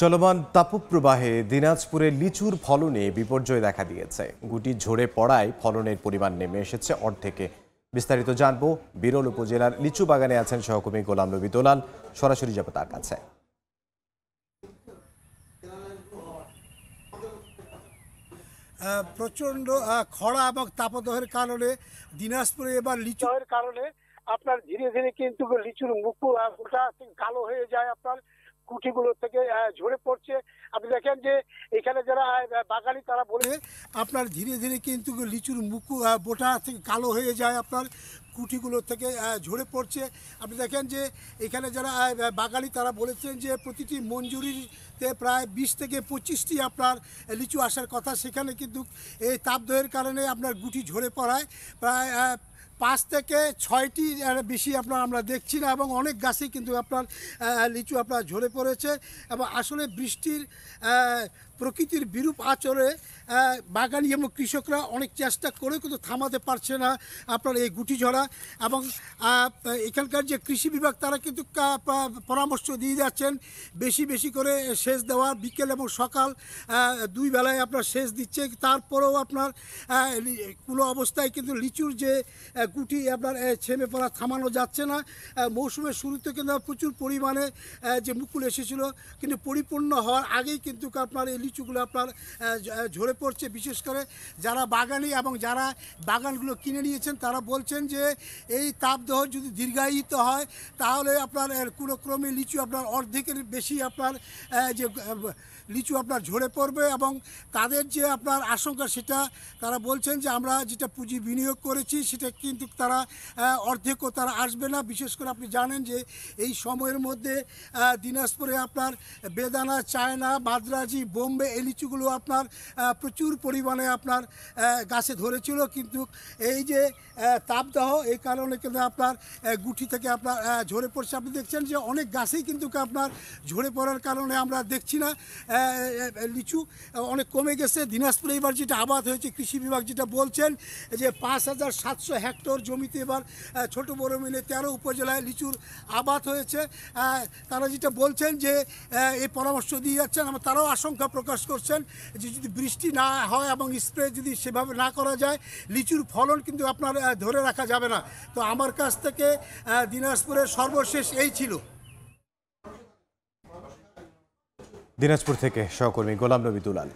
চলমান তাপপ্রবাহে দিনাজপুরে লিচুর ফলনে বিপর্যয় দেখা দিয়েছে। গুটি ঝরে পড়ায় ফলনের পরিমাণ নেমে এসেছে অর্ধেকে। বিস্তারিত জানবো, বিরল উপজেলার লিচু বাগানে আছেন সহকর্মী গোলাম নবী দোলাল। সরাসরি যাব তার কাছে। প্রচণ্ড খরা এবং তাপদাহের কারণে দিনাজপুরে এবার লিচুর কারণে আপনার ধীরে ধীরে কিন্তু লিচুর মুখ গোটা কালো হয়ে যায়, আপনার কুঠিগুলো থেকে ঝরে পড়ছে। আপনি দেখেন যে এখানে যারা বাগানি তারা বলে আপনার ধীরে ধীরে কিন্তু লিচুর মুখ বোটা থেকে কালো হয়ে যায়, আপনার কুঠিগুলো থেকে ঝরে পড়ছে। আপনি দেখেন যে এখানে যারা বাগানি তারা বলেছেন যে প্রতিটি মঞ্জুরিতে প্রায় 20 থেকে 25টি আপনার লিচু আসার কথা, সেখানে কিন্তু এই তাপদাহের কারণে আপনার গুটি ঝরে পড়ায় প্রায় 5 থেকে 6টি বেশি আমরা দেখছি না, এবং অনেক গাছই কিন্তু আপনার লিচু আপনার ঝরে পড়েছে। এবং আসলে বৃষ্টির প্রকৃতির বিরূপ আচরে বাগানি এবং কৃষকরা অনেক চেষ্টা করে কিন্তু থামাতে পারছে না আপনার এই গুটি ঝরা। এবং এখানকার যে কৃষি বিভাগ তারা কিন্তু পরামর্শ দিয়ে যাচ্ছেন বেশি বেশি করে সেচ দেওয়া, বিকেল এবং সকাল 2 বেলায় আপনার সেচ দিচ্ছে। তারপরেও আপনার কোনো অবস্থায় কিন্তু লিচুর যে গুটি আপনার ছেমে পড়া থামানো যাচ্ছে না। মৌসুমের শুরুতে কিন্তু প্রচুর পরিমাণে যে মুকুল এসেছিল, কিন্তু পরিপূর্ণ হওয়ার আগেই কিন্তু আপনার এই লিচুগুলো আপনার ঝরে পড়ছে। বিশেষ করে যারা বাগানি এবং যারা বাগানগুলো কিনে নিয়েছেন তারা বলছেন যে এই তাপদাহ যদি দীর্ঘায়িত হয় তাহলে আপনার কোনো ক্রমে লিচু আপনার অর্ধেকের বেশি আপনার যে লিচু আপনার ঝরে পড়বে। এবং তাদের যে আপনার আশঙ্কা সেটা তারা বলছেন যে আমরা যেটা পুঁজি বিনিয়োগ করেছি সেটা কিন্তু তারা অর্ধেকও তারা আসবে না। বিশেষ করে আপনি জানেন যে এই সময়ের মধ্যে দিনাজপুরে আপনার বেদানা, চায়না, মাদ্রাজি, বোম্বে এই লিচুগুলো আপনার প্রচুর পরিমাণে আপনার গাছে ধরেছিল, কিন্তু এই যে তাপদাহ এই কারণে কিন্তু আপনার গুটি থেকে আপনার ঝরে পড়ছে। আপনি দেখছেন যে অনেক গাছেই কিন্তু আপনার ঝরে পড়ার কারণে আমরা দেখছি না লিচু অনেক কমে গেছে। দিনাজপুরে এবার যেটা আবাদ হয়েছে, কৃষি বিভাগ যেটা বলছেন যে 5700 হেক্টর জমিতে এবার ছোট বড় মিলে 13 উপজেলায় লিচুর আবাদ হয়েছে। তারা যেটা বলছেন যে এই পরামর্শ দিয়ে যাচ্ছেন, তারাও আশঙ্কা প্রকাশ করছেন যে যদি বৃষ্টি না হয় এবং স্প্রে যদি সেভাবে না করা যায় লিচুর ফলন কিন্তু আপনার ধরে রাখা যাবে না। তো আমার কাছ থেকে দিনাজপুরের সর্বশেষ এই ছিল। দিনাজপুর থেকে সহকর্মী গোলাম নবী দুলাল।